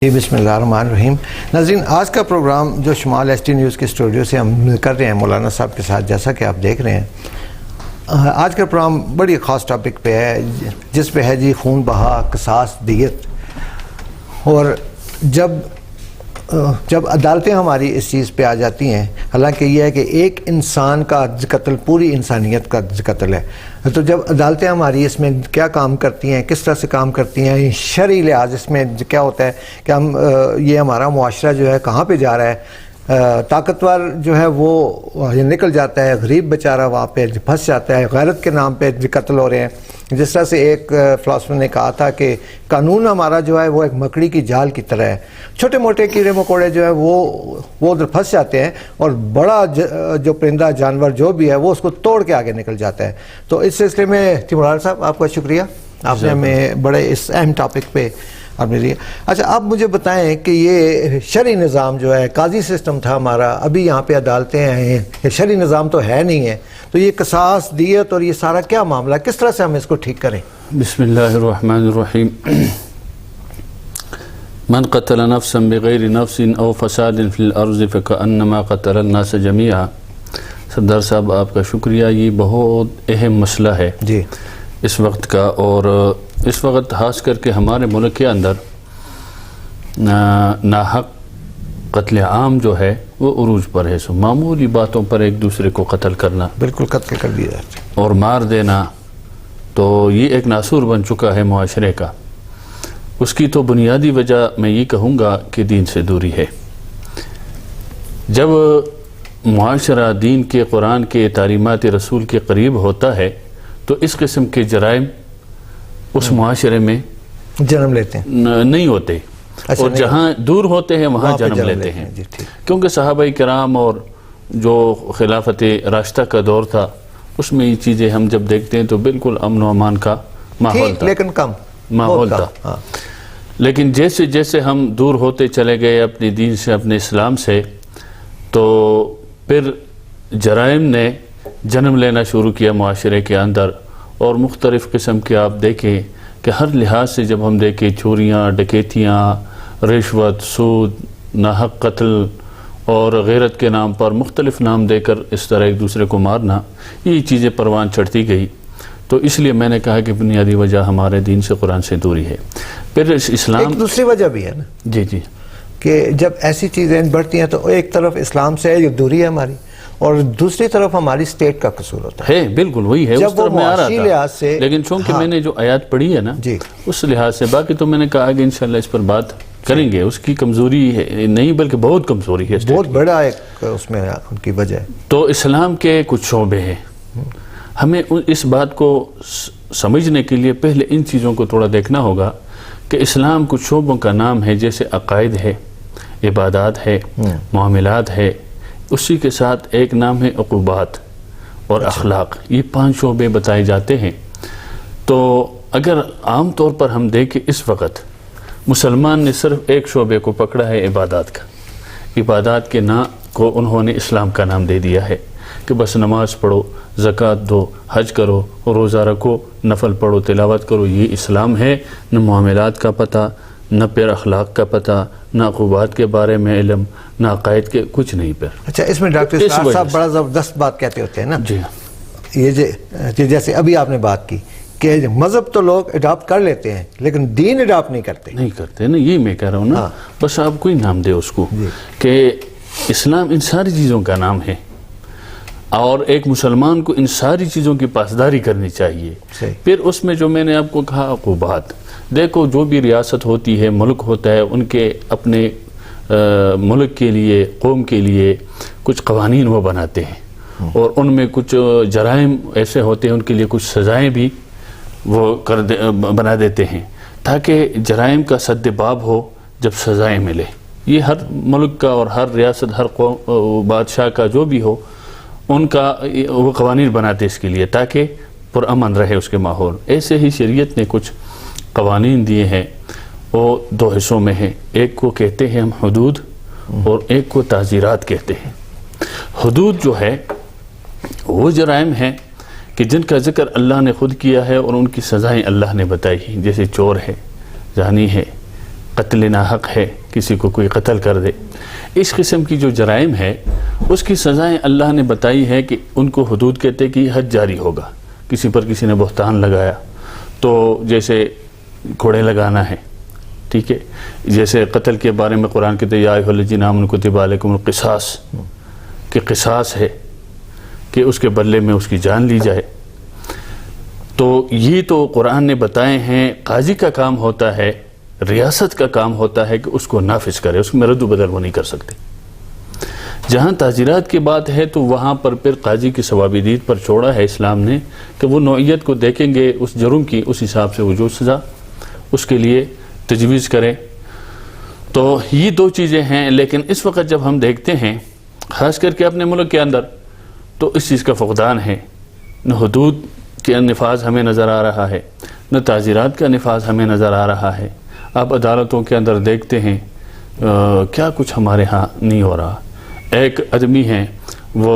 بسم اللہ الرحمن الرحیم۔ ناظرین، آج کا پروگرام جو شمال ایس ٹی نیوز کے اسٹوڈیو سے ہم کر رہے ہیں مولانا صاحب کے ساتھ، جیسا کہ آپ دیکھ رہے ہیں آج کا پروگرام بڑی خاص ٹاپک پہ ہے، جس پہ ہے جی خون بہا، قصاص، دیت۔ اور جب عدالتیں ہماری اس چیز پہ آ جاتی ہیں، حالانکہ یہ ہے کہ ایک انسان کا قتل پوری انسانیت کا قتل ہے، تو جب عدالتیں ہماری اس میں کیا کام کرتی ہیں، کس طرح سے کام کرتی ہیں، شرعی لحاظ اس میں کیا ہوتا ہے کہ یہ ہمارا معاشرہ جو ہے کہاں پہ جا رہا ہے، طاقتور جو ہے وہ نکل جاتا ہے، غریب بیچارہ وہاں پہ پھنس جاتا ہے، غیرت کے نام پہ قتل ہو رہے ہیں۔ جس طرح سے ایک فلاسفر نے کہا تھا کہ قانون ہمارا جو ہے وہ ایک مکڑی کی جال کی طرح ہے، چھوٹے موٹے کیڑے مکوڑے جو ہے وہ ادھر پھنس جاتے ہیں، اور بڑا جو پرندہ جانور جو بھی ہے وہ اس کو توڑ کے آگے نکل جاتا ہے۔ تو اس سلسلے میں تیمور صاحب آپ کا شکریہ، آپ نے ہمیں بڑے اس اہم ٹاپک پہ آپ نے لیا۔ اچھا، آپ مجھے بتائیں کہ یہ شرعی نظام جو ہے، قاضی سسٹم تھا ہمارا، ابھی یہاں پہ عدالتیں ہیں، یہ شرعی نظام تو ہے نہیں ہے، تو یہ قصاص، دیت اور یہ سارا کیا معاملہ ہے، کس طرح سے ہم اس کو ٹھیک کریں؟ بسم اللہ الرحمن الرحیم۔ من قتل نفسا بغیر نفس او فساد فی الارض فکأنما قتل الناس جمیعا۔ سردار صاحب، آپ کا شکریہ، یہ بہت اہم مسئلہ ہے جی اس وقت کا، اور اس وقت خاص کر کے ہمارے ملک کے اندر ناحق قتل عام جو ہے وہ عروج پر ہے، سو معمولی باتوں پر ایک دوسرے کو قتل کرنا، بالکل قتل کر دیا اور مار دینا، تو یہ ایک ناسور بن چکا ہے معاشرے کا۔ اس کی تو بنیادی وجہ میں یہ کہوں گا کہ دین سے دوری ہے۔ جب معاشرہ دین کے، قرآن کے، تعلیمات رسول کے قریب ہوتا ہے تو اس قسم کے جرائم اس معاشرے میں جنم لیتے ہیں، نہیں ہوتے، اور جہاں دور ہوتے ہیں وہاں جنم لیتے ہیں۔ کیونکہ صحابہ کرام اور جو خلافت راشدہ کا دور تھا، اس میں یہ چیزیں ہم جب دیکھتے ہیں تو بالکل امن و امان کا ماحول تھا، لیکن کم ماحول تھا۔ لیکن جیسے جیسے ہم دور ہوتے چلے گئے اپنے دین سے، اپنے اسلام سے، تو پھر جرائم نے جنم لینا شروع کیا معاشرے کے اندر، اور مختلف قسم کے آپ دیکھیں کہ ہر لحاظ سے جب ہم دیکھیں چوریاں، ڈکیتیاں، رشوت، سود، ناحق قتل اور غیرت کے نام پر مختلف نام دے کر اس طرح ایک دوسرے کو مارنا، یہ چیزیں پروان چڑھتی گئی۔ تو اس لیے میں نے کہا کہ بنیادی وجہ ہمارے دین سے، قرآن سے دوری ہے۔ پھر اسلام ایک دوسری وجہ بھی ہے نا جی کہ جب ایسی چیزیں بڑھتی ہیں تو ایک طرف اسلام سے یہ دوری ہے ہماری، اور دوسری طرف ہماری اسٹیٹ کا قصور ہوتا ہے۔ بالکل وہی ہے، اس طرف میں آ رہا تھا، لیکن چونکہ میں نے جو آیات پڑھی ہے نا اس لحاظ سے، باقی تو میں نے کہا کہ انشاءاللہ اس پر بات کریں گے۔ اس کی کمزوری ہے نہیں، بلکہ بہت کمزوری ہے، بہت بڑا ایک اس میں ان کی وجہ ہے۔ تو اسلام کے کچھ شعبے ہیں، ہمیں اس بات کو سمجھنے کے لیے پہلے ان چیزوں کو تھوڑا دیکھنا ہوگا کہ اسلام کچھ شعبوں کا نام ہے، جیسے عقائد ہے، عبادات ہے، معاملات ہے، اسی کے ساتھ ایک نام ہے عقوبات اور اخلاق، یہ 5 شعبے بتائے جاتے ہیں۔ تو اگر عام طور پر ہم دیکھیں اس وقت مسلمان نے صرف ایک شعبے کو پکڑا ہے، عبادات کا۔ عبادات کے نام کو انہوں نے اسلام کا نام دے دیا ہے کہ بس نماز پڑھو، زکوٰۃ دو، حج کرو، روزہ رکھو، نفل پڑھو، تلاوت کرو، یہ اسلام ہے۔ نہ معاملات کا پتہ، نہ پھر اخلاق کا پتہ، نہ عقوبات کے بارے میں علم، نہ عقائد کے، کچھ نہیں پھر۔ اچھا، اس میں ڈاکٹر صاحب بڑا زبردست بات کہتے ہوتے ہیں نا، جی یہ جیسے ابھی آپ نے بات کی کہ مذہب تو لوگ اڈاپٹ کر لیتے ہیں لیکن دین اڈاپٹ نہیں کرتے نا، یہ میں کہہ رہا ہوں نا، بس آپ کوئی نام دے اس کو کہ اسلام ان ساری چیزوں کا نام ہے، اور ایک مسلمان کو ان ساری چیزوں کی پاسداری کرنی چاہیے۔ پھر اس میں جو میں نے آپ کو کہا عقوبات، دیکھو جو بھی ریاست ہوتی ہے، ملک ہوتا ہے، ان کے اپنے ملک کے لیے، قوم کے لیے کچھ قوانین وہ بناتے ہیں، اور ان میں کچھ جرائم ایسے ہوتے ہیں، ان کے لیے کچھ سزائیں بھی وہ بنا دیتے ہیں، تاکہ جرائم کا سد باب ہو جب سزائیں ملے۔ یہ ہر ملک کا اور ہر ریاست، ہر بادشاہ کا جو بھی ہو، ان کا وہ قوانین بناتے اس کے لیے تاکہ پرامن رہے اس کے ماحول۔ ایسے ہی شریعت نے کچھ قوانین دیے ہیں، وہ 2 حصوں میں ہیں، ایک کو کہتے ہیں ہم حدود، اور ایک کو تعزیرات کہتے ہیں۔ حدود جو ہے وہ جرائم ہیں کہ جن کا ذکر اللہ نے خود کیا ہے اور ان کی سزائیں اللہ نے بتائی ہیں، جیسے چور ہے، زانی ہے، قتل ناحق ہے، کسی کو کوئی قتل کر دے، اس قسم کی جو جرائم ہے اس کی سزائیں اللہ نے بتائی ہے کہ ان کو حدود کہتے کہ حد جاری ہوگا. کسی پر کسی نے بہتان لگایا تو جیسے کوڑے لگانا ہے، ٹھیک ہے. جیسے قتل کے بارے میں قرآن کہتے ہیں یا ایھا الذین آمنوا کتب علیکم القصاص، کہ قصاص ہے کہ اس کے بدلے میں اس کی جان لی جائے. تو یہ تو قرآن نے بتائے ہیں. قاضی کا کام ہوتا ہے، ریاست کا کام ہوتا ہے کہ اس کو نافذ کرے، اس میں رد و بدل وہ نہیں کر سکتے. جہاں تعزیرات کی بات ہے تو وہاں پر پھر قاضی کی ثوابِ دید پر چھوڑا ہے اسلام نے کہ وہ نوعیت کو دیکھیں گے اس جرم کی، اس حساب سے وہ جو سزا اس کے لیے تجویز کریں. تو یہ دو چیزیں ہیں. لیکن اس وقت جب ہم دیکھتے ہیں خاص کر کے اپنے ملک کے اندر تو اس چیز کا فقدان ہے. نہ حدود کے نفاذ ہمیں نظر آ رہا ہے، نہ تعزیرات کا نفاذ ہمیں نظر آ رہا ہے. آپ عدالتوں کے اندر دیکھتے ہیں کیا کچھ ہمارے ہاں نہیں ہو رہا. ایک آدمی ہے وہ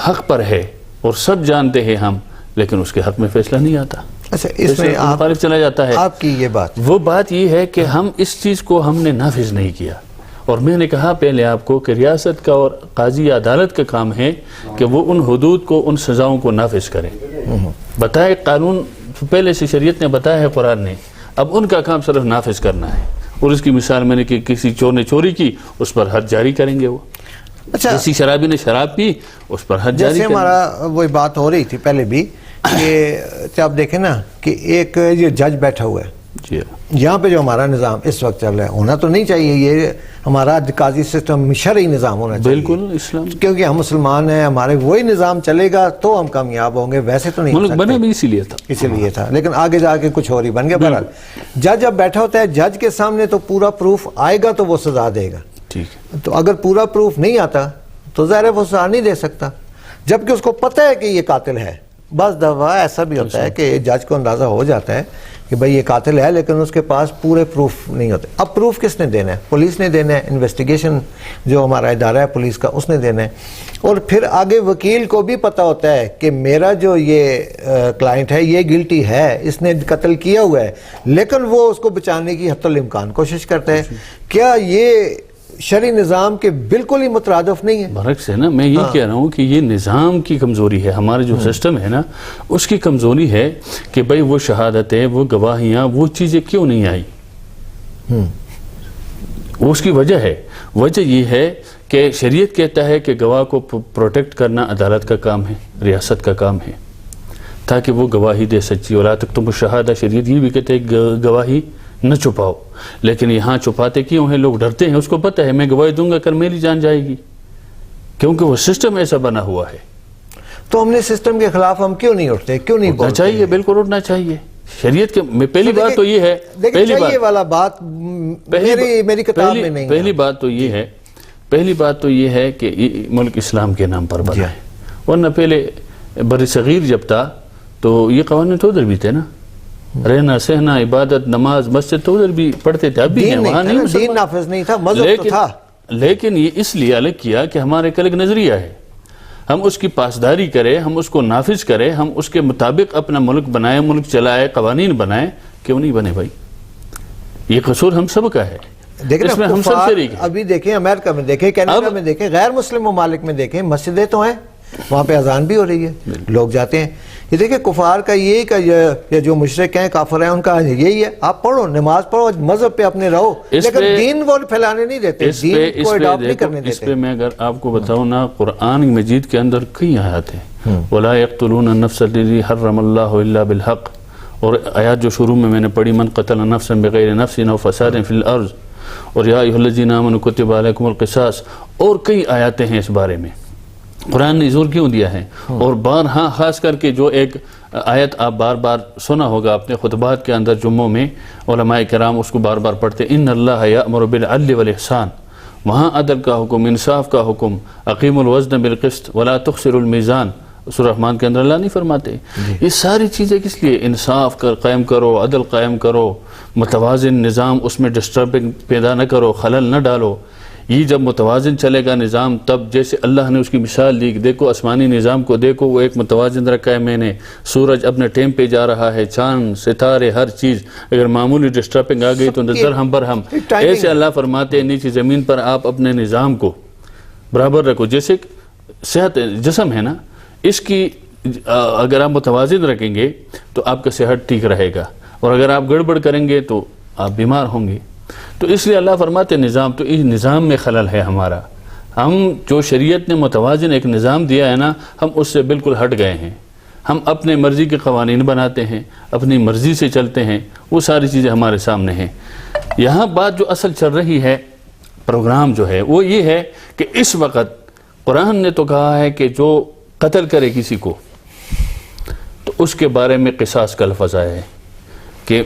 حق پر ہے اور سب جانتے ہیں ہم، لیکن اس کے حق میں فیصلہ نہیں آتا. اچھا، اس میں مخالف چلا جاتا ہے. آپ کی یہ بات، وہ بات یہ ہے کہ ہم اس چیز کو ہم نے نافذ نہیں کیا. اور میں نے کہا پہلے آپ کو کہ ریاست کا اور قاضی عدالت کا کام ہے کہ وہ ان حدود کو، ان سزاؤں کو نافذ کریں. بتائے قانون پہلے سے شریعت نے بتایا ہے، قرآن نے، اب ان کا کام صرف نافذ کرنا ہے. اور اس کی مثال میں نے کہ کسی چور نے چوری کی اس پر حد جاری کریں گے. وہ اچھا، کسی شرابی نے شراب پی اس پر حد جاری جیسے کریں گے. ہمارا وہی بات ہو رہی تھی پہلے بھی کہ آپ دیکھیں نا کہ ایک یہ جج بیٹھا ہوا ہے جی یہاں پہ جو ہمارا نظام اس وقت چل رہا ہے، ہونا تو نہیں چاہیے یہ ہمارا قاضی سسٹم شرعی نظام ہونا چاہیے. بالکل اسلام، کیونکہ ہم مسلمان ہیں، ہمارے وہی نظام چلے گا تو ہم کامیاب ہوں گے. ویسے تو نہیں ملک ہو بنا سکتے، بھی اسی لیے تھا. اسی لیے تھا. لیکن آگے جا کے کچھ اور ہی بن گیا. بہرحال جج جب بیٹھا ہوتا ہے، جج کے سامنے تو پورا پروف آئے گا تو وہ سزا دے گا. ٹھیک ہے. تو اگر پورا پروف نہیں آتا تو ظاہر ہے وہ سزا نہیں دے سکتا، جبکہ اس کو پتہ ہے کہ یہ قاتل ہے. بعض دفعہ ایسا بھی ہوتا ہے کہ جج کو اندازہ ہو جاتا ہے کہ بھئی یہ قاتل ہے، لیکن اس کے پاس پورے پروف نہیں ہوتے. اب پروف کس نے دینا ہے؟ پولیس نے دینا ہے. انویسٹیگیشن جو ہمارا ادارہ ہے پولیس کا، اس نے دینا ہے. اور پھر آگے وکیل کو بھی پتہ ہوتا ہے کہ میرا جو یہ کلائنٹ ہے یہ گلٹی ہے، اس نے قتل کیا ہوا ہے، لیکن وہ اس کو بچانے کی حتی الامکان کوشش کرتا ہے. کیا یہ شرعی نظام کے بالکل ہی مترادف نہیں ہے؟ برعکس ہے نا. میں یہ کہہ رہا ہوں کہ یہ نظام کی کمزوری ہے. ہمارا جو سسٹم ہے نا اس کی کمزوری ہے کہ بھئی وہ شہادتیں، وہ گواہیاں، وہ چیزیں کیوں نہیں آئی. اس کی وجہ ہے، وجہ یہ ہے کہ شریعت کہتا ہے کہ گواہ کو پروٹیکٹ کرنا عدالت کا کام ہے، ریاست کا کام ہے، تاکہ وہ گواہی دے سچی. وَلَا تَكْتُمُوا الشَّهَادَةَ، شریعت یہ بھی کہتے ہیں گواہی نہ چھپاؤ. لیکن یہاں چھپاتے کیوں ہیں؟ لوگ ڈرتے ہیں. اس کو پتہ ہے میں گواہی دوں گا کل میری جان جائے گی، کیونکہ وہ سسٹم ایسا بنا ہوا ہے. تو ہم نے سسٹم کے خلاف ہم کیوں نہیں اٹھتے، کیوں نہیں اٹھنا بولتے؟ چاہیے، بالکل اٹھنا چاہیے. شریعت کے پہلی بات تو یہ ہے، چاہیے والا بات میری کتاب میں نہیں ہے. پہلی بات تو یہ ہے کہ ملک اسلام کے نام پر بنا ہے. ورنہ پہلے بر صغیر جب تھا تو یہ قوانین تو ادھر بھی تھے نا، رہنا سہنا، عبادت، نماز، مسجد تو ادھر بھی پڑھتے تھے. اب بھی ہیں وہاں، نہیں دین نافذ نہیں تھا، مذہب تو تھا. لیکن یہ اس لیے الگ کیا کہ ہمارے کل ایک نظریہ ہے، ہم اس کی پاسداری کریں، ہم اس کو نافذ کریں، ہم اس کے مطابق اپنا ملک بنائیں، ملک چلائیں، قوانین بنائیں. کیوں نہیں بنے بھائی؟ یہ قصور ہم سب کا ہے. اس میں ہم سب شریک ہیں. ابھی دیکھیں امریکہ میں دیکھیں، کینیڈا میں دیکھیں، غیر مسلم ممالک میں دیکھیں، مسجدیں تو ہیں، وہاں پہ اذان بھی ہو رہی ہے، لوگ جاتے ہیں. یہ دیکھیں کفار کا یہی کہ یہ جو مشرک ہیں، کافر ہیں، ان کا یہی ہے، آپ پڑھو، نماز پڑھو، مذہب پہ اپنے رہو، لیکن دین وہ پھیلانے نہیں دیتے، دین کو اڈاپٹ نہیں کرنے دیتے. اس پہ میں اگر آپ کو بتاؤں نا، قرآن مجید کے اندر کئی آیات ہیں. وَلَا يَقْتُلُونَ النَّفْسَ الَّتِي حَرَّمَ اللَّهُ إِلَّا بِالْحَقِّ. اور آیات جو شروع میں نے پڑھی، من قتل نفسا بغیر نفس او فساد فی الارض، اور یا ایھا الذین آمنوا کتب علیکم القصاص، اور کئی آیاتیں ہیں اس بارے میں. قرآن نے زور کیوں دیا ہے؟ اور بارہا خاص کر کے جو ایک آیت آپ بار بار سنا ہوگا اپنے خطبات کے اندر، جمعوں میں علماء کرام اس کو بار بار پڑھتے، ان اللہ یأمر بالعدل والاحسان. وہاں عدل کا حکم، انصاف کا حکم، اقیم الوزن بالقسط ولا تخسروا المیزان. سورہ رحمان کے اندر اللہ نہیں فرماتے؟ یہ ساری چیزیں کس لیے؟ انصاف قائم کرو، عدل قائم کرو، متوازن نظام، اس میں ڈسٹربنگ پیدا نہ کرو، خلل نہ ڈالو. یہ جب متوازن چلے گا نظام، تب جیسے اللہ نے اس کی مثال دی، دیکھو آسمانی نظام کو دیکھو، وہ ایک متوازن رکھا ہے میں نے، سورج اپنے ٹائم پہ جا رہا ہے، چاند ستارے ہر چیز، اگر معمولی ڈسٹربنگ آ گئی تو نظر ہم پر ہم، ایسے اللہ فرماتے ہیں نیچے زمین پر آپ اپنے نظام کو برابر رکھو، جیسے صحت جسم ہے نا، اس کی اگر آپ متوازن رکھیں گے تو آپ کا صحت ٹھیک رہے گا، اور اگر آپ گڑبڑ کریں گے تو آپ بیمار ہوں گے۔ تو اس لیے اللہ فرماتے ہیں نظام، تو اس نظام میں خلل ہے ہمارا، ہم جو شریعت نے متوازن ایک نظام دیا ہے نا، ہم اس سے بالکل ہٹ گئے ہیں، ہم اپنے مرضی کے قوانین بناتے ہیں، اپنی مرضی سے چلتے ہیں، وہ ساری چیزیں ہمارے سامنے ہیں۔ یہاں بات جو اصل چل رہی ہے، پروگرام جو ہے وہ یہ ہے کہ اس وقت قرآن نے تو کہا ہے کہ جو قتل کرے کسی کو تو اس کے بارے میں قصاص کا لفظ آیا ہے کہ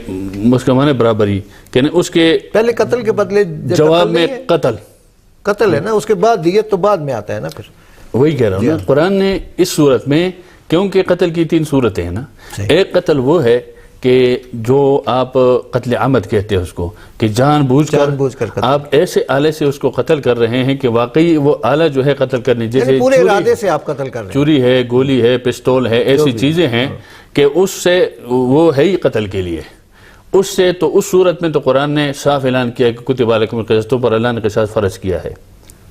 اس کا معنی برابری، کہ اس کے پہلے قتل کے بدلے جواب میں قتل ہے نا، اس کے بعد دیت تو بعد میں آتا ہے نا، پھر وہی کہہ رہا ہوں نا، قرآن نے اس صورت میں، کیونکہ قتل کی 3 صورتیں ہیں نا، ایک قتل وہ ہے کہ جو آپ قتل عمد کہتے ہیں اس کو، کہ جان بوجھ کر آپ ایسے آلے سے اس کو قتل کر رہے ہیں کہ واقعی وہ آلہ جو ہے قتل کرنے، جیسے پورے ارادے سے آپ قتل کر رہے ہیں، چوری ہے، گولی ہے، پسٹول ہے، ایسی چیزیں ہیں کہ اس سے وہ ہے ہی قتل کے لیے، اس سے تو اس صورت میں تو قرآن نے صاف اعلان کیا کہ کتب علیکم القصاص، تو پر اللہ نے قصاص فرض کیا ہے،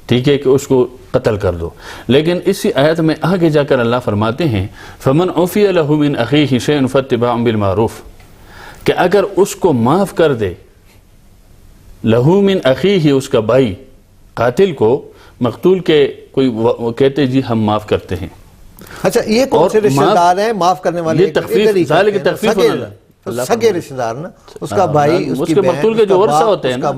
ٹھیک ہے، کہ اس کو قتل کر دو۔ لیکن اسی آیت میں آگے جا کر اللہ فرماتے ہیں فَمَنْ عُفِيَ لَهُ مِنْ أَخِيهِ شَيْءٌ فَاتِّبَاعٌ بِالْمَعْرُوفِ، کہ اگر اس کو معاف کر دے، لہو من اخیہ، اس کا بھائی، قاتل کو، مقتول کے کوئی کہتے جی ہم معاف کرتے ہیں۔ اچھا یہ کون سے رشتہ دار ہیں معاف کرنے والے؟ یہ تخفیف، ظاہر کہ تخفیف سگے رشتہ دار نا، اس کا بھائی، اس کے مقتول کے جو ورثہ ہوتے ہیں نا،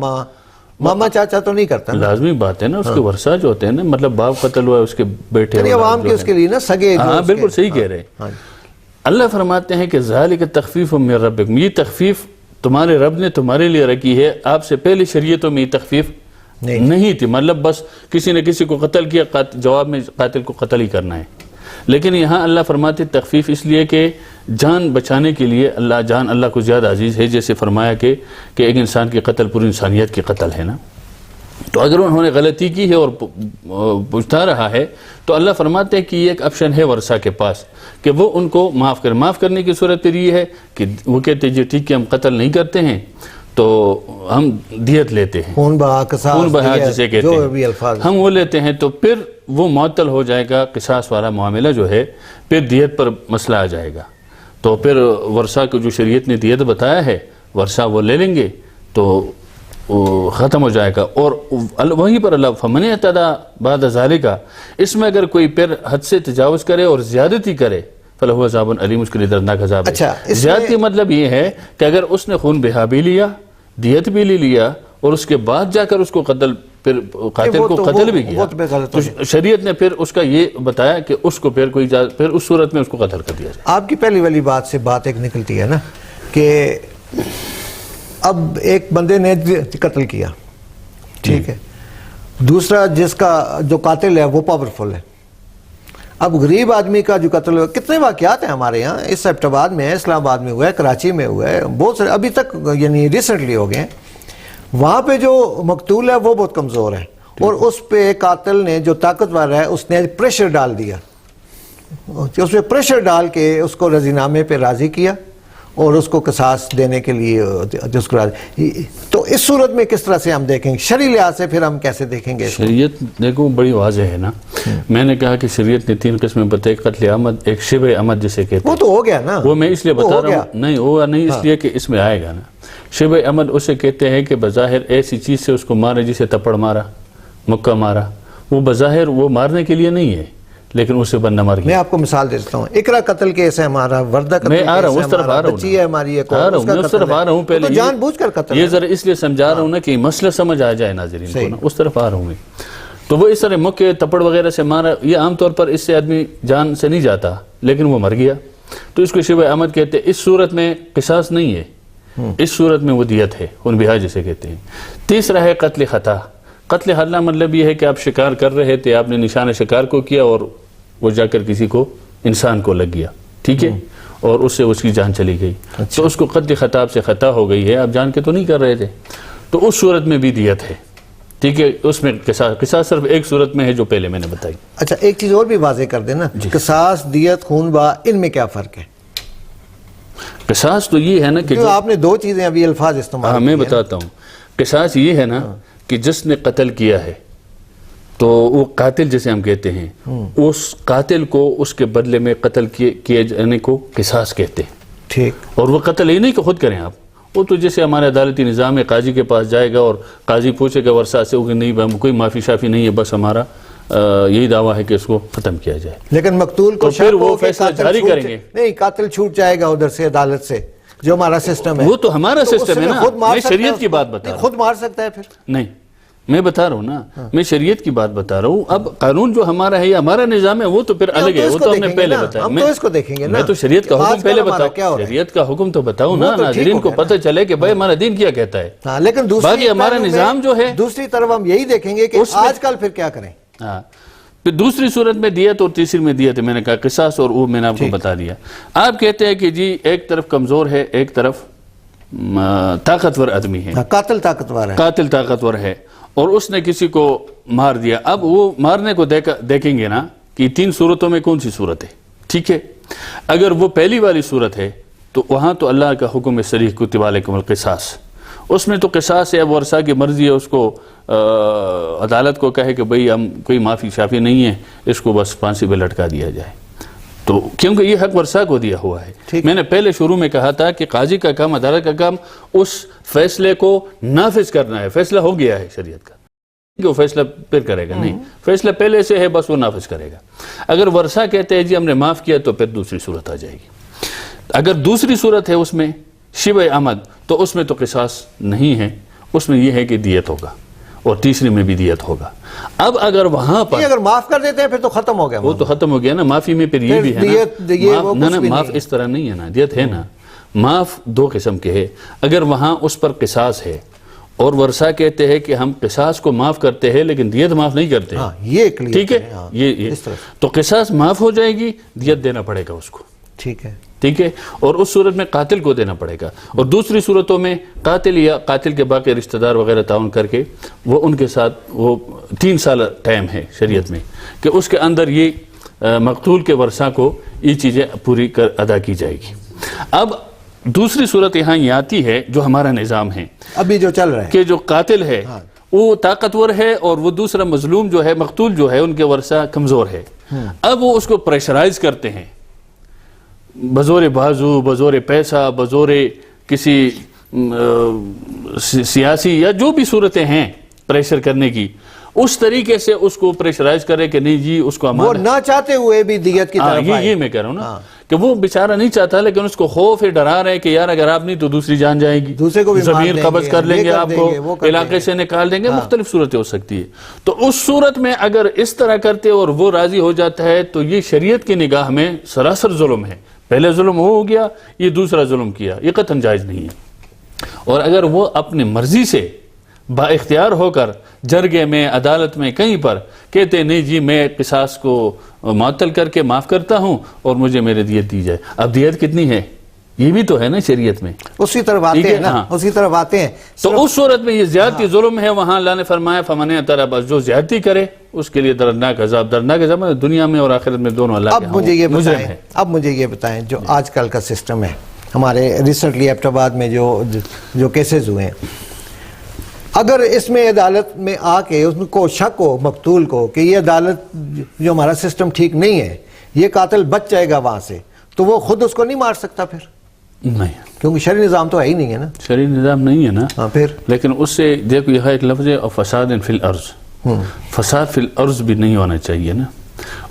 ماما چاچا تو نہیں کرتا، لازمی بات ہے نا، اس کے ورثہ جو ہوتے ہیں نا، مطلب باپ قتل ہوا ہے، اس کے بیٹے، عوام کے اس کے لیے نا سگے، ہاں بالکل صحیح کہہ رہے ہیں۔ اللہ فرماتے ہیں کہ ذالک تخفیف من ربکم، یہ تخفیف تمہارے رب نے تمہارے لیے رکھی ہے، آپ سے پہلی شریعتوں میں یہ تخفیف نہیں تھی، مطلب بس کسی نے کسی کو قتل کیا، جواب میں قاتل کو قتل ہی کرنا ہے۔ لیکن یہاں اللہ فرماتے تخفیف اس لیے کہ جان بچانے کے لیے، اللہ کو زیادہ عزیز ہے، جیسے فرمایا کہ ایک انسان کی قتل پوری انسانیت کی قتل ہے نا، تو اگر انہوں نے غلطی کی ہے اور پوچھتا رہا ہے تو اللہ فرماتے ہیں کہ یہ ایک آپشن ہے ورثہ کے پاس کہ وہ ان کو معاف کرے۔ معاف کرنے کی صورت پھر یہ ہے کہ وہ کہتے ہیں جی ٹھیک ہے ہم قتل نہیں کرتے ہیں تو ہم دیت لیتے ہیں، خون بہا جسے کہتے ہیں، ہم وہ لیتے ہیں، تو پھر وہ معطل ہو جائے گا قصاص والا معاملہ جو ہے، پھر دیت پر مسئلہ آ جائے گا، تو پھر ورثہ کو جو شریعت نے دیت بتایا ہے ورثہ وہ لے لیں گے تو ختم ہو جائے گا۔ اور وہیں پر اللہ فمن اعتدى بعد ذلك، اس میں اگر کوئی پھر حد سے تجاوز کرے اور زیادتی کرے فلہ عذاب علیم، اس کے لیے دردناک عذاب ہے۔ زیادتی مطلب یہ ہے کہ اگر اس نے خون بہا بھی لیا، دیت بھی لیا، اور اس کے بعد جا کر اس کو قتل، پھر قاتل کو قتل بھی کیا، تو شریعت نے پھر اس کا یہ بتایا کہ اس کو پھر پھر اس صورت میں اس کو قتل کر دیا جائے۔ آپ کی پہلی والی بات سے بات ایک نکلتی ہے نا کہ اب ایک بندے نے قتل کیا، ٹھیک ہے، دوسرا جس کا جو قاتل ہے وہ پاورفل ہے، اب غریب آدمی کا جو قتل ہوا، کتنے واقعات ہیں ہمارے یہاں، اس ایبٹ آباد میں ہے، اسلام آباد میں ہوا ہے، کراچی میں ہوا ہے، بہت سارے ابھی تک یعنی ریسنٹلی ہو گئے ہیں، وہاں پہ جو مقتول ہے وہ بہت کمزور ہے، اور اس پہ قاتل نے جو طاقتور ہے اس نے پریشر ڈال دیا، اس پہ پریشر ڈال کے اس کو رضی نامے پہ راضی کیا اور اس کو قصاص دینے کے لیے جس کو راضی۔ تو اس صورت میں کس طرح سے ہم دیکھیں گے شرعی لحاظ سے، پھر ہم کیسے دیکھیں گے؟ شریعت دیکھو بڑی واضح ہے نا، میں نے کہا کہ شریعت نے 3 قسمیں بتائی، قتل عمد، ایک شبہ عمد جسے کہتے ہیں، وہ تو ہو گیا نا، وہ میں اس لیے بتا رہا ہوں، نہیں ہوا نہیں اس لیے کہ اس میں آئے گا نا۔ شبہ عمد اسے کہتے ہیں کہ بظاہر ایسی چیز سے اس کو مارے جسے تپڑ مارا، مکہ مارا، وہ بظاہر وہ مارنے کے لیے نہیں ہے لیکن اسے بندہ مر گیا۔ میں آپ کو مثال دیتا ہوں، اقرا قتل کیس ہے ہمارا، وردہ قتل کیس ہے ہمارا، میں آ رہا ہوں، اس طرف آ رہا ہوں، بچی ہے ہماری ایک اور اس طرف آ رہا ہوں، پہلے جان بوجھ کر قتل، یہ ذرا اس لیے سمجھا رہا ہوں نا کہ مسئلہ سمجھ آ جائے ناظرین کو نا، اس طرف آ رہا ہوں میں۔ تو وہ اس طرح مکے تپڑ وغیرہ سے مارا، یہ عام طور پر اس سے آدمی جان سے نہیں جاتا لیکن وہ مر گیا، تو اس کو شبہ عمد کہتے ہیں۔ اس صورت میں قصاص نہیں ہے، اس صورت میں وہ دیت ہے، خون بہا جسے کہتے ہیں۔ تیسرا ہے قتل خطا۔ قتل خطا مطلب یہ ہے کہ آپ شکار کر رہے تھے، آپ نے نشانہ شکار کو کیا اور وہ جا کر کسی کو، انسان کو لگ گیا، ٹھیک ہے، اور اس سے اس کی جان چلی گئی، تو اس کو قتل خطا سے خطا ہو گئی ہے، آپ جان کے تو نہیں کر رہے تھے، تو اس صورت میں بھی دیت ہے، ٹھیک ہے، اس میں قصاص صرف ایک صورت میں ہے جو پہلے میں نے بتائی. اچھا ایک چیز اور بھی واضح کر دینا، قصاص، دیت، خون با، ان میں کیا فرق ہے؟ قصاص تو یہ ہے نا کہ جو آپ نے دو چیزیں ابھی الفاظ استعمال میں بتاتا ہوں. قصاص یہ ہے نا کہ جس نے قتل کیا ہے تو وہ قاتل جسے ہم کہتے ہیں، اس قاتل کو اس کے بدلے میں قتل کیے جانے کو قصاص کہتے ہیں. ٹھیک. اور وہ قتل یہ نہیں کہ خود کریں آپ، وہ تو جیسے ہمارے عدالتی نظام ہے، قاضی کے پاس جائے گا اور قاضی پوچھے گا ورثہ سے کہ نہیں کوئی معافی شافی نہیں ہے، بس ہمارا یہی دعویٰ ہے کہ اس کو ختم کیا جائے. لیکن مقتول کو تو پھر وہ فیصلہ جاری کریں گے. نہیں، قاتل چھوٹ جائے گا ادھر سے عدالت سے، جو ہمارا سسٹم ہے وہ تو ہمارا سسٹم ہے نا. میں شریعت کی بات بتا رہا ہوں. خود مار سکتا ہے پھر؟ نہیں، میں بتا رہا ہوں نا، میں شریعت کی بات بتا رہا ہوں. اب قانون جو ہمارا ہے یا ہمارا نظام ہے وہ تو پھر الگ ہے، وہ تو ہم نے پہلے بتایا. ہم تو اس کو دیکھیں گے نا. میں تو شریعت کا حکم پہلے بتاؤں، شریعت کا حکم تو بتاؤں نا، ناظرین کو پتہ چلے کہ بھائی ہمارا دین کیا کہتا ہے. ہاں، لیکن باقی ہمارا نظام جو ہے دوسری طرف ہم یہی دیکھیں گے کہ آج کل پھر کیا کریں. ہاں، پھر دوسری صورت میں دیت اور تیسری میں دیت ہے. میں نے کہا قصاص اور وہ میں نے آپ کو بتا دیا. آپ کہتے ہیں کہ جی ایک طرف کمزور ہے، ایک طرف طاقتور آدمی ہے، قاتل طاقتور ہے، قاتل طاقتور ہے اور اس نے کسی کو مار دیا. اب وہ مارنے کو دیکھیں گے نا کہ تین صورتوں میں کون سی صورت ہے. ٹھیک ہے، اگر وہ پہلی والی صورت ہے تو وہاں تو اللہ کا حکم ہے صریح کتب علیکم القصاص، اس میں تو قصاص ہے. اب ورثہ کی مرضی ہے، اس کو عدالت کو کہے کہ بھئی ہم کوئی معافی شافی نہیں ہے، اس کو بس پھانسی پہ لٹکا دیا جائے. تو کیونکہ یہ حق ورثہ کو دیا ہوا ہے. میں نے پہلے شروع میں کہا تھا کہ قاضی کا کام، عدالت کا کام اس فیصلے کو نافذ کرنا ہے. فیصلہ ہو گیا ہے شریعت کا، کہ وہ فیصلہ پھر کرے گا نہیں، فیصلہ پہلے سے ہے، بس وہ نافذ کرے گا. اگر ورثہ کہتے ہیں جی ہم نے معاف کیا تو پھر دوسری صورت آ جائے گی. اگر دوسری صورت ہے اس میں شبہ عمد، تو اس میں تو قصاص نہیں ہے، اس میں یہ ہے کہ دیت ہوگا اور تیسری میں بھی دیت ہوگا. اب اگر وہاں پر اگر معاف کر دیتے ہیں پھر تو ختم ہو گیا. وہ تو ختم ہو گیا نا. معافی میں پھر یہ بھی ہے نا، معاف اس طرح نہیں ہے نا، دیت ہے نا. معاف دو قسم کے ہے. اگر وہاں اس پر قصاص ہے اور ورثہ کہتے ہیں کہ ہم قصاص کو معاف کرتے ہیں لیکن دیت معاف نہیں کرتے، ٹھیک ہے، یہ تو قصاص معاف ہو جائے گی، دیت دینا پڑے گا اس کو. ٹھیک ہے، ٹھیک ہے. اور اس صورت میں قاتل کو دینا پڑے گا. اور دوسری صورتوں میں قاتل یا قاتل کے باقی رشتہ دار وغیرہ تعاون کر کے وہ ان کے ساتھ وہ 3 سال ٹائم ہے شریعت میں کہ اس کے اندر یہ مقتول کے ورثہ کو یہ چیزیں پوری ادا کی جائے گی. اب دوسری صورت یہاں یہ آتی ہے جو ہمارا نظام ہے ابھی جو چل رہا ہے، کہ جو قاتل ہے وہ طاقتور ہے اور وہ دوسرا مظلوم جو ہے، مقتول جو ہے، ان کے ورثہ کمزور ہے. اب وہ اس کو پریشرائز کرتے ہیں بزور بازو، بزور پیسہ، بزور کسی سیاسی یا جو بھی صورتیں ہیں پریشر کرنے کی، اس طریقے سے اس کو پریشرائز کرے کہ نہیں جی اس کو وہ نہ چاہتے ہوئے بھی دیت کی طرف آئے. یہ میں کہہ رہا ہوں نا کہ وہ بیچارہ نہیں چاہتا لیکن اس کو خوف ہے، ڈرا رہے کہ یار اگر آپ نہیں تو دوسری جان جائے گی، دوسرے کو بھی ضمیر قبض کر لیں گے، آپ کو علاقے سے نکال دیں گے. مختلف صورتیں ہو سکتی ہے. تو اس صورت میں اگر اس طرح کرتے اور وہ راضی ہو جاتا ہے تو یہ شریعت کی نگاہ میں سراسر ظلم ہے. پہلے ظلم ہو گیا، یہ دوسرا ظلم کیا، یہ قطعاً جائز نہیں ہے. اور اگر وہ اپنی مرضی سے با اختیار ہو کر جرگے میں، عدالت میں، کہیں پر کہتے نہیں جی میں قصاص کو معطل کر کے معاف کرتا ہوں اور مجھے میرے دیت دی جائے. اب دیت کتنی ہے یہ بھی تو ہے نا شریعت میں، اسی طرف آتے ہیں نا، اسی طرف آتے ہیں. تو اس صورت میں یہ زیادتی ظلم ہے. وہاں اللہ نے فرمایا فمن اعتدی، بس جو زیادتی کرے اس کے لیے دردناک عذاب. دردناک عذاب دنیا میں اور آخرت میں دونوں اللہ کے ہاں مجرم ہے. اب مجھے یہ بتائیں جو آج کل کا سسٹم ہے، ہمارے ریسنٹلی ایبٹ آباد میں جو کیسز ہوئے ہیں، اگر اس میں عدالت میں آ کے اس کو شک ہو مقتول کو کہ یہ عدالت جو ہمارا سسٹم ٹھیک نہیں ہے، یہ قاتل بچ جائے گا وہاں سے، تو وہ خود اس کو نہیں مار سکتا پھر؟ نہیں، کیونکہ شرعی نظام تو ہے ہی نہیں ہے نا. شرعی نظام نہیں ہے نا. پھر لیکن اس سے دیکھو یہ ایک لفظ ہے اور فساد فی الارض، فساد فی الارض بھی نہیں ہونا چاہیے نا.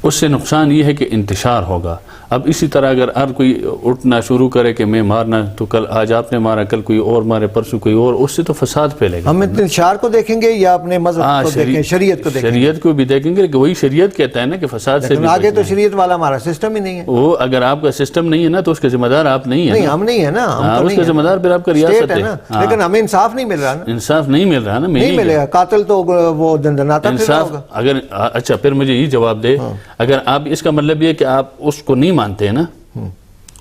اس سے نقصان یہ ہے کہ انتشار ہوگا. اب اسی طرح اگر ہر کوئی اٹھنا شروع کرے کہ میں مارنا، تو کل آج آپ نے مارا، کل کوئی اور مارے، پرسوں کوئی اور، اس سے تو فساد پھیلے گا. ہم انتشار کو دیکھیں گے یا اپنے مذہب کو دیکھیں، شریعت کو دیکھیں؟ شریعت کو بھی دیکھیں گے کہ وہی شریعت کہتا ہے نا کہ فساد سے. آگے تو شریعت والا ہمارا سسٹم ہی نہیں ہے. وہ اگر آپ کا سسٹم نہیں ہے نا تو اس کے ذمہ دار آپ نہیں ہیں. نہیں، ہم نہیں ہے نا، اس کے ذمہ دار پھر آپ کا ریاست ہے. لیکن ہمیں انصاف نہیں مل رہا نا. انصاف نہیں مل رہا نا. نہیں ملے گا. قاتل تو وہ دندناتا پھر رہا ہوگا. اگر اچھا پھر مجھے یہ جواب دے، اگر آپ اس کا مطلب یہ کہ آپ اس کو نہیں مانتے ہیں نا،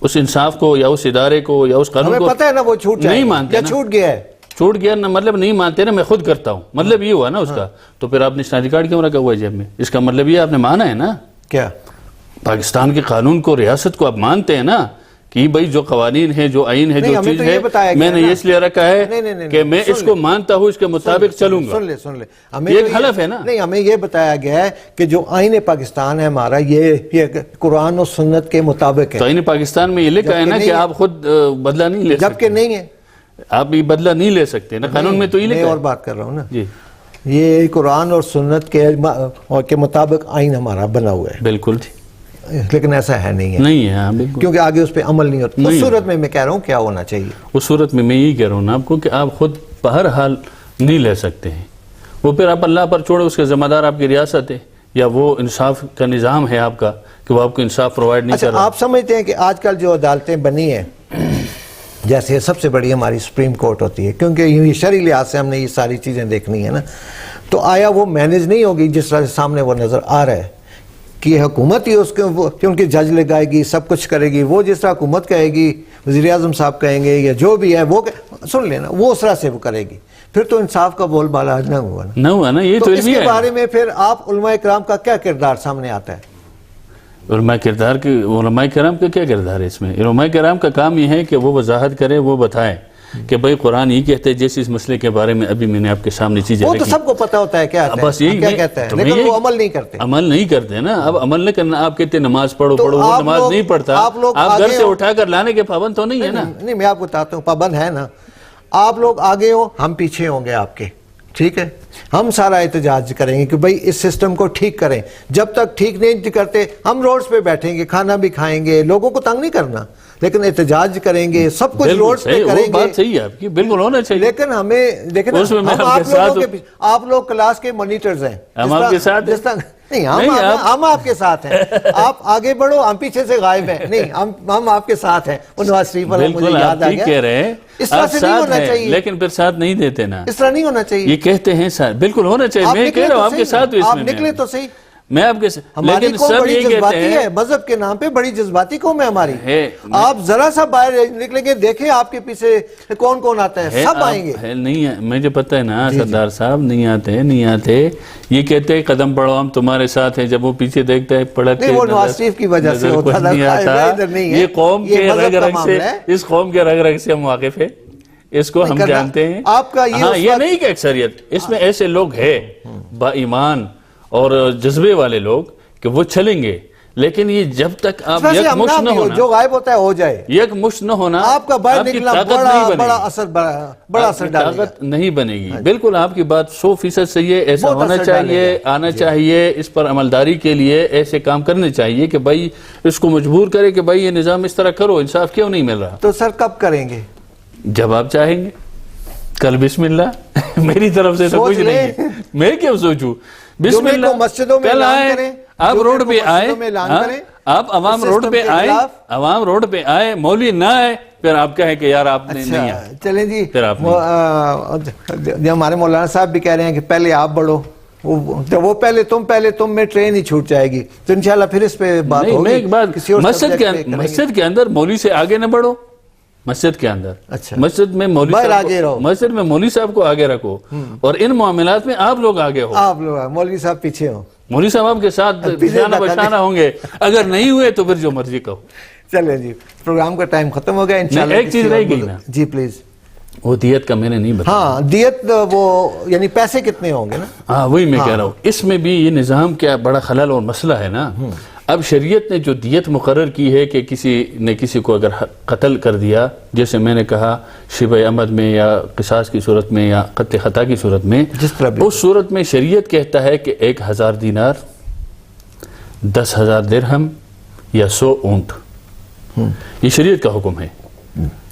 اس انصاف کو یا اس ادارے کو یا اس قانون کو، ہمیں پتہ ہے نا وہ چھوٹ نہیں مانتے، چھوٹ گیا ہے، چھوٹ گیا نا مطلب نہیں مانتے نا میں خود کرتا ہوں، مطلب یہ ہوا نا اس کا. تو پھر آپ نے شناختی کارڈ کیوں رکھا ہوا ہے جیب میں؟ اس کا مطلب یہ آپ نے مانا ہے نا. کیا پاکستان کے قانون کو، ریاست کو آپ مانتے ہیں نا کہ بھائی جو قوانین ہے، جو آئین ہے، جو چیز ہے، میں نے یہ اس لیے رکھا ہے کہ میں اس کو مانتا ہوں، اس کے مطابق چلوں گا. سن لے یہ ایک حلف ہے نا. نہیں، ہمیں یہ بتایا گیا ہے کہ جو آئین پاکستان ہے ہمارا، یہ قرآن و سنت کے مطابق ہے. تو آئین پاکستان میں یہ لکھا ہے نا کہ آپ خود بدلہ نہیں لے سکتے. جبکہ نہیں ہے، آپ یہ بدلہ نہیں لے سکتے نا، قانون میں تو یہ لکھا ہے. میں اور بات کر رہا ہوں نا جی، یہ قرآن اور سنت کے مطابق آئین ہمارا بنا ہوا ہے. بالکل، لیکن ایسا ہے نہیں ہے، نہیں ہے. ہاں بالکل. کیونکہ آگے اس پہ عمل نہیں ہوتا. اس صورت میں کہہ رہا ہوں کیا ہونا چاہیے. اس صورت میں یہی کہہ رہا ہوں نا آپ کو کہ آپ خود بہرحال نہیں لے سکتے ہیں. وہ پھر آپ اللہ پر چھوڑے، اس کے ذمہ دار آپ کی ریاست ہے یا وہ انصاف کا نظام ہے آپ کا کہ وہ آپ کو انصاف پرووائڈ نہیں کر رہا. آپ سمجھتے ہیں کہ آج کل جو عدالتیں بنی ہیں، جیسے سب سے بڑی ہماری سپریم کورٹ ہوتی ہے، کیونکہ یہ شرعی لحاظ سے ہم نے یہ ساری چیزیں دیکھنی ہے نا، تو آیا وہ مینیج نہیں ہوگی جس طرح سے سامنے وہ نظر آ رہا ہے کہ حکومت ہی اس کے ان کی جج لگائے گی، سب کچھ کرے گی، وہ جس طرح حکومت کہے گی، وزیر اعظم صاحب کہیں گے یا جو بھی ہے وہ سن لینا، وہ اس طرح سے وہ کرے گی. پھر تو انصاف کا بول بالا نہ ہوا نا. یہ تو اس علمی کے ہے. بارے میں پھر آپ علماء کرام کا کیا کردار سامنے آتا ہے؟ علماء کرام کا کیا کردار ہے اس میں؟ علماء کرام کا کام یہ ہے کہ وہ وضاحت کرے، وہ بتائے کہ بھئی قرآن یہ کہتے ہیں جیسے اس مسئلے کے بارے میں ابھی میں نے آپ کے سامنے چیزیں وہ رکھی. تو سب کو پتا ہوتا ہے کیا کہتا ہے، لیکن وہ عمل نہیں کرتے. عمل نہیں کرتے نا. اب عمل نہیں کرنا، آپ کہتے ہیں نماز پڑھو، وہ نماز نہیں پڑھتا، آپ گھر سے اٹھا کر لانے کے پابند تو نہیں ہے نا. نہیں، میں آپ کو بتاتا ہوں، پابند ہے نا. آپ لوگ آگے ہو، ہم پیچھے ہوں گے آپ کے، ٹھیک ہے. ہم سارا احتجاج کریں گے کہ بھئی اس سسٹم کو ٹھیک کریں. جب تک ٹھیک نہیں کرتے ہم روڈز پہ بیٹھیں گے، کھانا بھی کھائیں گے، لوگوں کو تنگ نہیں کرنا، لیکن احتجاج کریں گے، سب کچھ روڈز پہ کریں گے. بات صحیح ہے آپ کی، بالکل ہونا چاہیے. لیکن ہمیں آپ لوگ کلاس کے مانیٹرز ہیں. ہم آپ کے ساتھ نہیں، ہم آپ کے ساتھ ہیں. آپ آگے بڑھو، ہم پیچھے سے غائب ہیں. نہیں، ہم آپ کے ساتھ ہیں. نواز شریف والا مجھے یاد آ گیا. کہہ رہے ہیں اس طرح سے نہیں ہونا چاہیے، لیکن پھر ساتھ نہیں دیتے نا. اس طرح نہیں ہونا چاہیے. یہ کہتے ہیں ساتھ، بالکل ہونا چاہیے. میں کہہ رہا ہوں آپ کے ساتھ ہو. اس میں آپ نکلے تو صحیح. میں آپ کے ساتھ، ہماری قوم بڑی جذباتی ہے، مذہب کے نام پہ بڑی جذباتی قوم ہے ہماری. آپ ذرا سا باہر نکلیں گے، دیکھیں آپ کے پیچھے کون کون آتا ہے، سب آئیں گے. نہیں، مجھے پتہ ہے نا سردار صاحب، نہیں آتے. یہ کہتے ہیں قدم بڑھو ہم تمہارے ساتھ ہیں، جب وہ پیچھے دیکھتا ہے پڑھتے نہیں، وہ نواز شریف کی وجہ سے ہوتا ہے. یہ قوم کے رگ رگ سے، اس قوم کے رگ رگ سے ہم واقف ہیں، اس کو ہم جانتے ہیں. آپ کا یہ نہیں کہ اکثریت، اس میں ایسے لوگ ہیں با ایمان اور جذبے والے لوگ کہ وہ چلیں گے، لیکن یہ جب تک آپ یک مشت نہ ہونا، جو غائب ہوتا ہے ہو جائے، یک مشت نہ ہونا، آپ کا باہر نکلنا بڑا اثر ڈالے گا، طاقت نہیں بنے گی. بالکل آپ کی بات 100% صحیح ہے. ایسا ہونا چاہیے، آنا چاہیے، اس پر عملداری کے لیے ایسے کام کرنے چاہیے کہ بھائی اس کو مجبور کرے کہ بھائی یہ نظام اس طرح کرو، انصاف کیوں نہیں مل رہا. تو سر کب کریں گے؟ جب آپ چاہیں گے. کل بسم اللہ. میری طرف سے تو کچھ نہیں ہے، میں کیوں سوچوں. بسم اللہ. مسجدوں میں کل آئے، آپ روڈ پہ آئے، آپ عوام روڈ پہ آئے، مولوی نہ آئے، پھر آپ کہیں کہ یار آپ نے نہیں آئے. چلیں جی، ہمارے مولانا صاحب بھی کہہ رہے ہیں کہ پہلے آپ بڑھو. جب وہ پہلے تم میں ٹرین ہی چھوٹ جائے گی. تو انشاءاللہ پھر اس پہ بات ہوگی. ایک بات، مسجد کے اندر مولوی سے آگے نہ بڑھو. مسجد کے اندر، مسجد میں مولوی صاحب کو آگے رکھو، اور ان معاملات میں آپ لوگ آگے ہو. آپ لوگ مولوی صاحب پیچھے ہو. مولوی صاحب آپ کے ساتھ بشانہ ہوں گے. اگر نہیں ہوئے تو پھر جو مرضی کہو. چلیں جی، پروگرام کا ٹائم ختم ہو گیا. انشاءاللہ ایک چیز رہ گئی نا جی پلیز. وہ دیت کا میں نے نہیں بتایا. ہاں، دیت وہ یعنی پیسے کتنے ہوں گے نا. ہاں وہی میں کہہ رہا ہوں. اس میں بھی یہ نظام کیا بڑا خلل اور مسئلہ ہے نا. اب شریعت نے جو دیت مقرر کی ہے کہ کسی نے کسی کو اگر قتل کر دیا، جیسے میں نے کہا شبہ عمد میں یا قصاص کی صورت میں یا قتل خطا کی صورت میں، اس صورت میں شریعت کہتا ہے کہ 1000 دینار، 10,000 درہم یا 100 اونٹ. یہ شریعت کا حکم ہے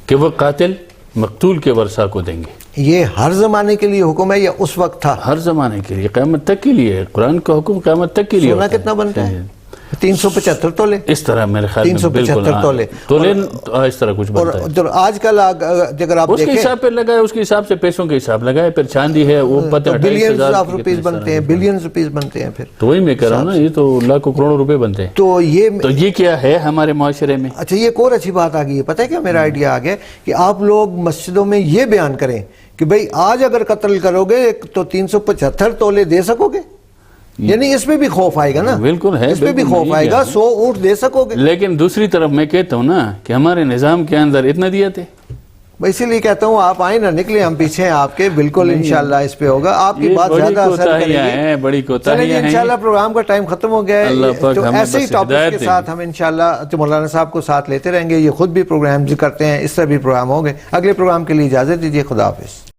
کہ وہ قاتل مقتول کے ورثہ کو دیں گے. یہ ہر زمانے کے لیے حکم ہے یا اس وقت تھا؟ ہر زمانے کے لیے، قیامت تک کے لیے. قرآن کا حکم قیامت تک کے لیے. سونا کتنا بنتا ہے؟ 375 تولے اس طرح میرے خیال میں. 375 تولے اس طرح کچھ بنتا ہے. اور آج کل اگر آپ اس کے حساب پہ لگائے، اس کے حساب سے پیسوں کے حساب لگائے. پھر چاندی ہے وہ پتہ 28,000 روپیز بنتے ہیں، بلینز روپیز بنتے ہیں. پھر تو وہی میں کہہ رہا ہوں نا، یہ تو لاکھوں کروڑوں روپے بنتے ہیں. تو یہ کیا ہے ہمارے معاشرے میں. اچھا، یہ ایک اور اچھی بات آ گئی ہے. پتہ ہے کیا میرا آئیڈیا آ گیا کہ آپ لوگ مسجدوں میں یہ بیان کریں کہ بھئی آج اگر قتل کرو گے تو 375 تولے دے سکو گے؟ یعنی اس پہ بھی خوف آئے گا نا، بالکل ہے، اس پہ بھی بالکل خوف نہیں آئے گا، 100 اونٹ دے سکو گے؟ لیکن دوسری طرف میں کہتا ہوں نا کہ ہمارے نظام کے اندر اتنا دیا تھے، اسی لیے کہتا ہوں آپ آئیں نہ نکلیں، ہم پیچھے ہیں آپ کے، بالکل انشاءاللہ اس پہ ہوگا، آپ کی بات زیادہ اثر کرے گی۔ بڑی کوتاہیاں ہیں۔ انشاءاللہ پروگرام کا ٹائم ختم ہو گیا اللہ ہے، پاک تو ہمیں ایسے ہی بس ٹاپک ہدایت کے دیں۔ ساتھ ہم انشاءاللہ مولانا صاحب کو ساتھ لیتے رہیں گے، یہ خود بھی پروگرام کرتے ہیں، اس طرح بھی پروگرام ہوں گے۔ اگلے پروگرام کے لیے اجازت دیجیے، خدا حافظ۔